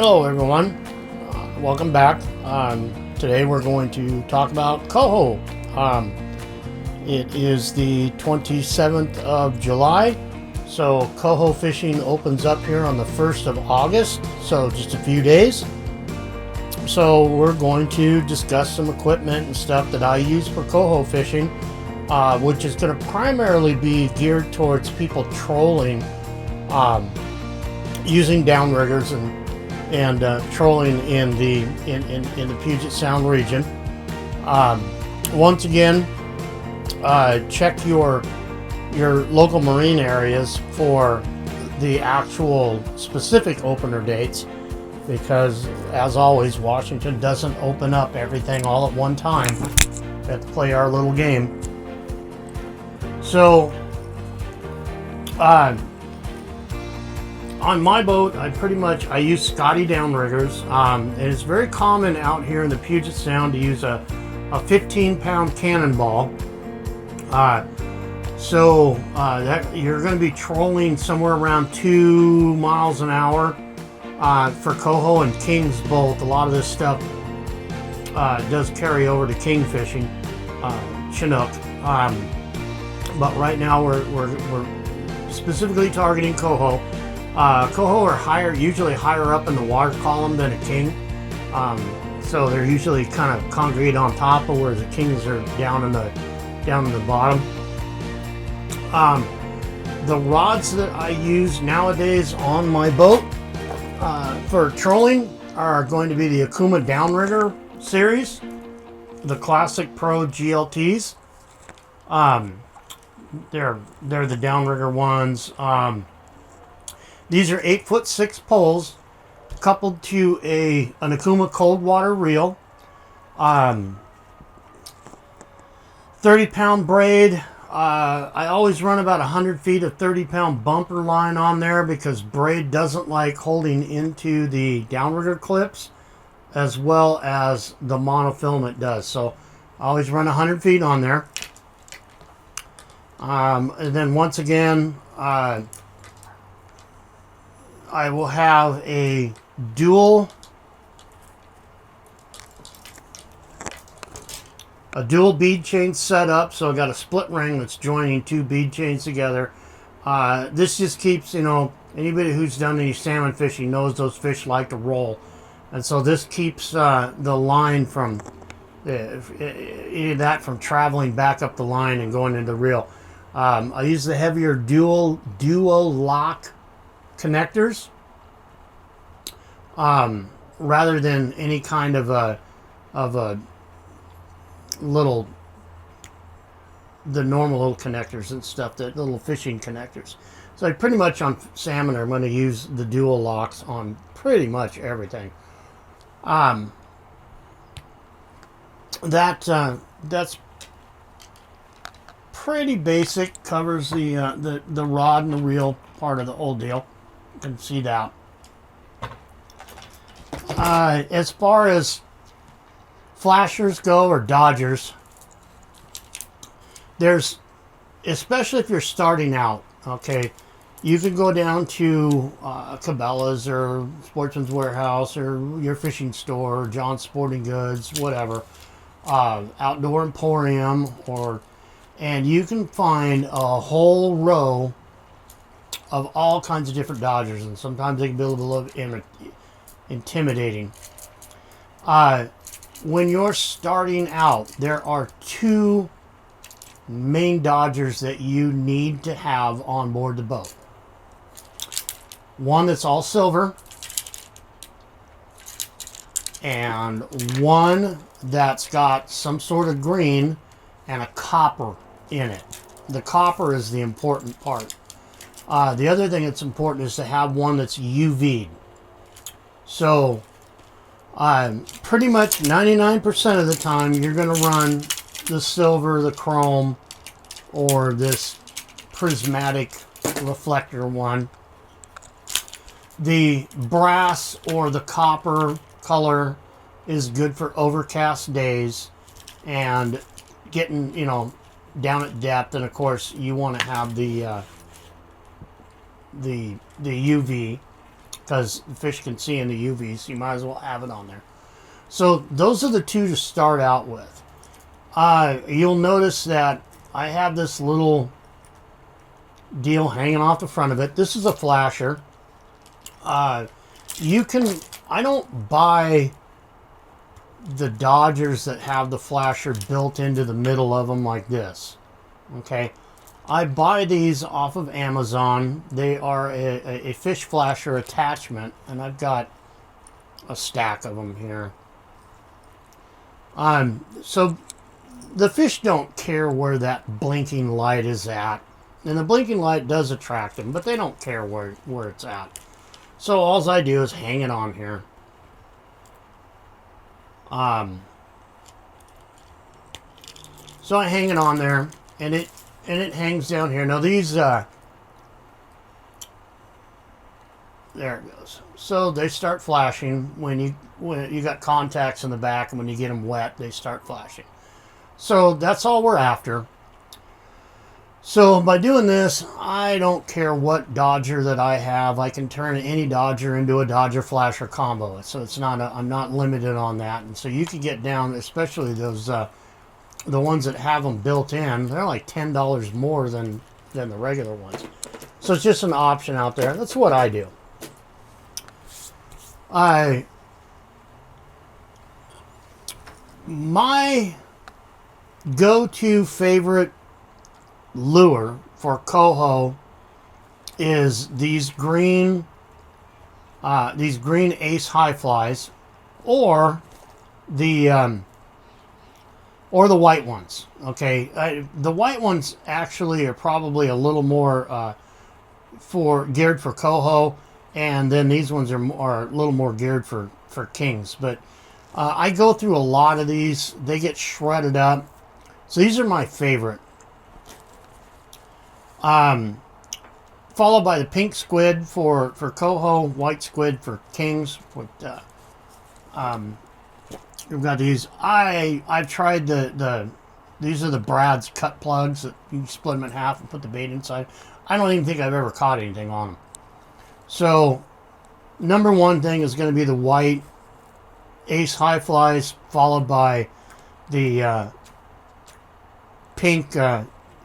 Hello everyone, welcome back. Today we're going to talk about coho. It is the 27th of July, so coho fishing opens up here on the 1st of August, so just a few days. So we're going to discuss some equipment and stuff that I use for coho fishing, which is going to primarily be geared towards people trolling, using downriggers and trolling in the Puget Sound region. Once again, check your local marine areas for the actual specific opener dates, because as always, Washington doesn't open up everything all at one time. We have to play our little game. So on my boat, I use Scotty downriggers, and it's very common out here in the Puget Sound to use a 15-pound cannonball. That you're going to be trolling somewhere around 2 miles an hour for coho and kings both. A lot of this stuff does carry over to king fishing, Chinook, but right now we're specifically targeting coho. Coho are usually higher up in the water column than a king, so they're usually kind of congregate on top, of whereas the kings are down in the bottom. The rods that I use nowadays on my boat for trolling are going to be the Okuma Downrigger series, the Classic Pro GLTs. They're the downrigger ones. These are 8'6" poles coupled to an Okuma cold water reel. 30-pound braid. I always run about 100 feet of 30-pound bumper line on there because braid doesn't like holding into the downrigger clips as well as the monofilament does. So I always run 100 feet on there. And then once again, I will have a dual bead chain set up, so I got a split ring that's joining 2 bead chains together. This just keeps, anybody who's done any salmon fishing knows those fish like to roll, and so this keeps the line from from traveling back up the line and going into the reel. I use the heavier duo lock connectors rather than any kind of a little, the normal little connectors and stuff, the little fishing connectors. So pretty much on salmon I'm going to use the dual locks on pretty much everything. That's pretty basic. Covers the rod and the reel part of the whole deal. You can see that. As far as flashers go, or dodgers, there's, especially if you're starting out, okay, you could go down to Cabela's or Sportsman's Warehouse or your fishing store, or John's Sporting Goods, whatever, Outdoor Emporium, and you can find a whole row of all kinds of different dodgers, and sometimes they can be a little intimidating. When you're starting out, there are 2 main dodgers that you need to have on board the boat. One that's all silver, and one that's got some sort of green and a copper in it. The copper is the important part. The other thing that's important is to have one that's UV'd. So pretty much 99% of the time you're going to run the silver, the chrome, or this prismatic reflector one. The brass or the copper color is good for overcast days and getting, down at depth. And of course you want to have the UV. because the fish can see in the UV, so you might as well have it on there. So those are the two to start out with. You'll notice that I have this little deal hanging off the front of it. This is a flasher. I don't buy the Dodgers that have the flasher built into the middle of them like this. Okay. I buy these off of Amazon. They are a fish flasher attachment, and I've got a stack of them here. So the fish don't care where that blinking light is at. And the blinking light does attract them, but they don't care where it's at. So all I do is hang it on here. So I hang it on there, and it hangs down here. Now these, there it goes. So they start flashing when you got contacts in the back, and when you get them wet, they start flashing. So that's all we're after. So by doing this, I don't care what Dodger that I have. I can turn any Dodger into a Dodger flasher combo. So it's not I'm not limited on that. And so you can get down, especially those the ones that have them built in. They're like $10 more than the regular ones. So it's just an option out there. That's what I do. My go-to favorite lure for coho is these green ace high flies, or the white ones. Okay, the white ones actually are probably a little more geared for coho, and then these ones are a little more geared for kings. But I go through a lot of these. They get shredded up. So these are my favorite. Followed by the pink squid for coho, white squid for kings. We've got these. I've tried these are the Brad's cut plugs that you split them in half and put the bait inside. I don't even think I've ever caught anything on them. So number one thing is going to be the white ace high flies, followed by the pink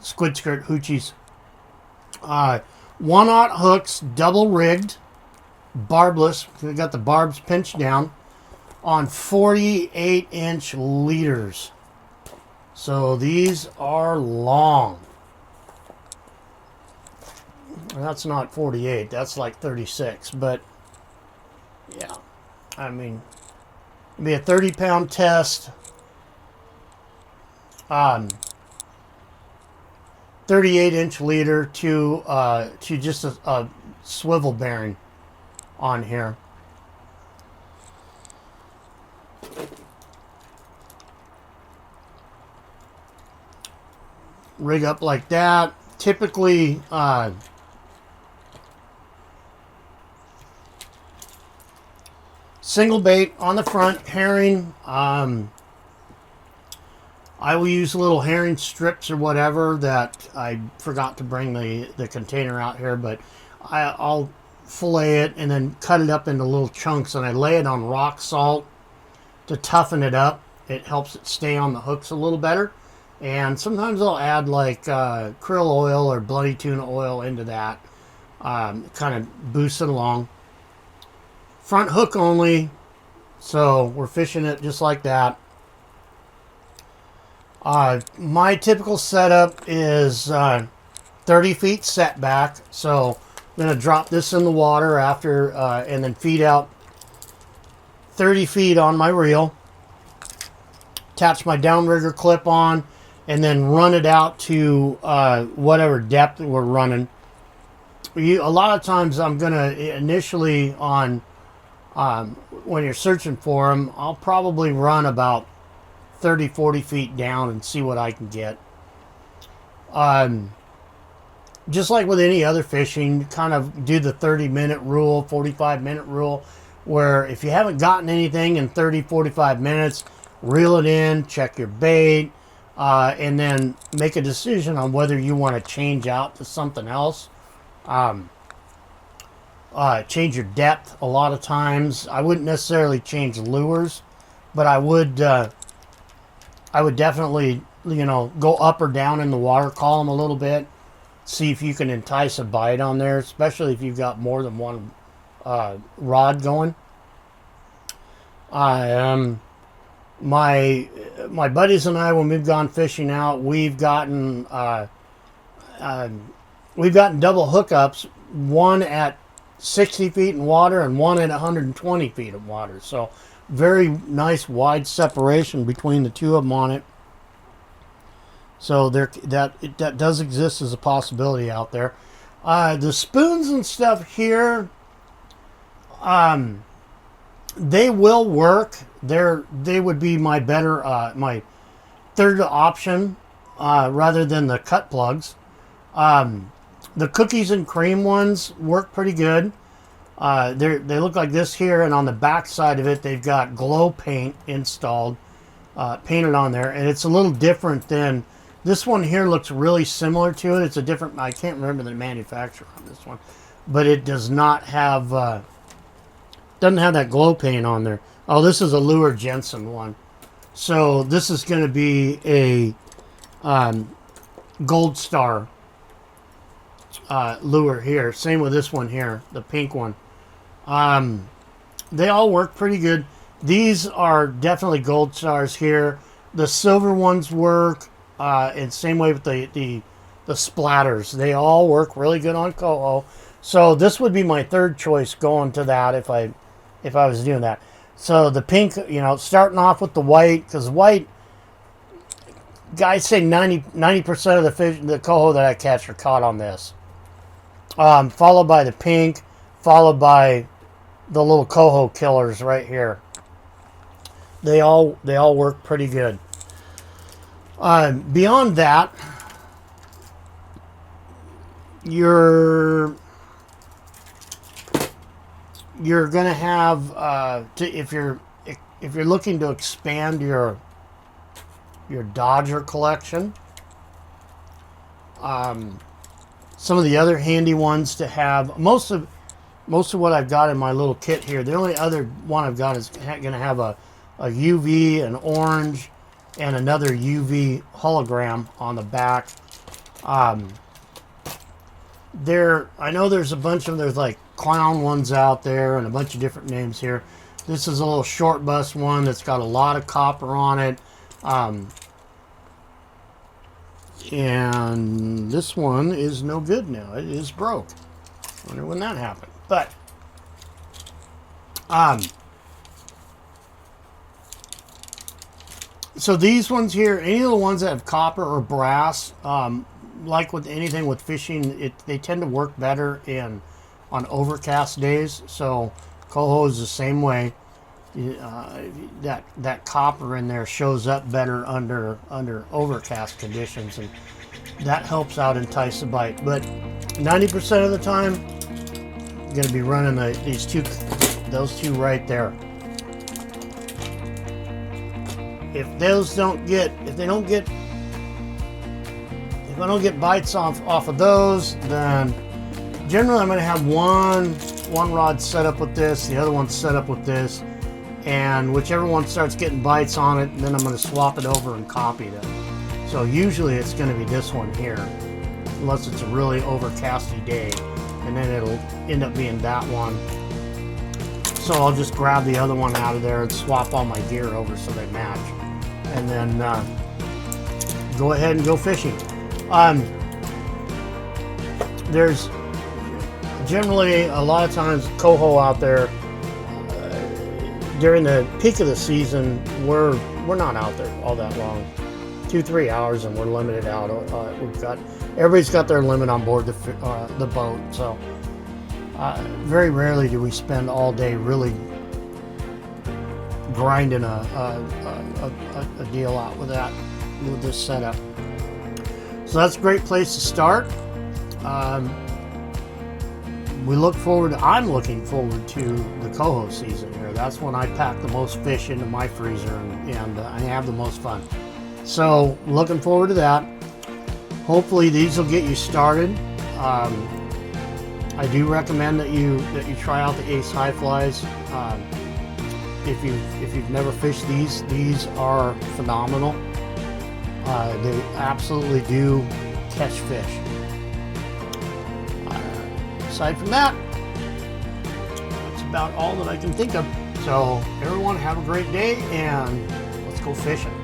squid skirt hoochies. 1/0 hooks, double rigged, barbless. We got the barbs pinched down on 48-inch leaders. So these are long. That's not 48. That's like 36. But yeah, I mean, it'd be a 30-pound test. 38-inch leader to just a swivel bearing on here. Rig up like that. Typically, single bait on the front, herring. I will use little herring strips or whatever that I forgot to bring the container out here, but I'll fillet it and then cut it up into little chunks, and I lay it on rock salt to toughen it up. It helps it stay on the hooks a little better. And sometimes I'll add like krill oil or bloody tuna oil into that. Kind of boosts it along. Front hook only, so we're fishing it just like that. My typical setup is 30 feet setback, so I'm going to drop this in the water after and then feed out 30 feet on my reel. Attach my downrigger clip on, and then run it out to whatever depth we're running. A lot of times I'm going to initially on when you're searching for them, I'll probably run about 30-40 feet down and see what I can get. Just like with any other fishing, kind of do the 30-minute rule, 45-minute rule, where if you haven't gotten anything in 30-45 minutes, reel it in, check your bait, and then make a decision on whether you want to change out to something else. change your depth a lot of times. I wouldn't necessarily change lures, but I would definitely, you know, go up or down in the water column a little bit. See if you can entice a bite on there, especially if you've got more than one rod going. My buddies and I, when we've gone fishing out, we've gotten double hookups, one at 60 feet in water and one at 120 feet of water. So very nice wide separation between the two of them on it. So that does exist as a possibility out there. The spoons and stuff here, they will work. They would be my better, my third option rather than the cut plugs. The cookies and cream ones work pretty good. They look like this here, and on the back side of it, they've got glow paint installed, painted on there, and it's a little different than this one here. Looks really similar to it. It's a different, I can't remember the manufacturer on this one, but it does not have, doesn't have that glow paint on there. Oh, this is a Lure Jensen one. So this is going to be a Gold Star lure here. Same with this one here, the pink one. They all work pretty good. These are definitely Gold Stars here. The silver ones work, and same way with the splatters. They all work really good on Coho. So this would be my third choice going to that if I was doing that. So the pink, you know, starting off with the white, because white, guys say 90% of the fish, the Coho that I catch are caught on this. Followed by the pink, followed by the little Coho killers right here. They all work pretty good. Beyond that, you're gonna have if you're looking to expand your Dodger collection. Some of the other handy ones to have. Most of what I've got in my little kit here. The only other one I've got is going to have a UV, an orange, and another UV hologram on the back. I know there's a bunch of, there's like clown ones out there and a bunch of different names here. This is a little short bus one that's got a lot of copper on it. And this one is no good now. It is broke. Wonder when that happened. But so these ones here, any of the ones that have copper or brass, like with anything with fishing, they tend to work better on overcast days. So Coho is the same way. That copper in there shows up better under overcast conditions, and that helps out entice a bite. But 90% of the time, I'm going to be running those two right there. If I don't get bites off of those, then generally I'm going to have one rod set up with this, the other one set up with this. And whichever one starts getting bites on it, then I'm going to swap it over and copy it. So usually it's going to be this one here, unless it's a really overcasty day, and then it'll end up being that one. So I'll just grab the other one out of there and swap all my gear over so they match, and then go ahead and go fishing. There's generally a lot of times Coho out there. During the peak of the season, we're not out there all that long, 2-3 hours, and we're limited out. Everybody's got their limit on board the boat, so very rarely do we spend all day really grinding a deal out with this setup. So that's a great place to start. I'm looking forward to the Coho season here. That's when I pack the most fish into my freezer and I have the most fun. So looking forward to that. Hopefully these will get you started. I do recommend that you try out the Ace High Flies. If you've never fished these are phenomenal. They absolutely do catch fish. Aside from that, that's about all that I can think of. So everyone have a great day, and let's go fishing.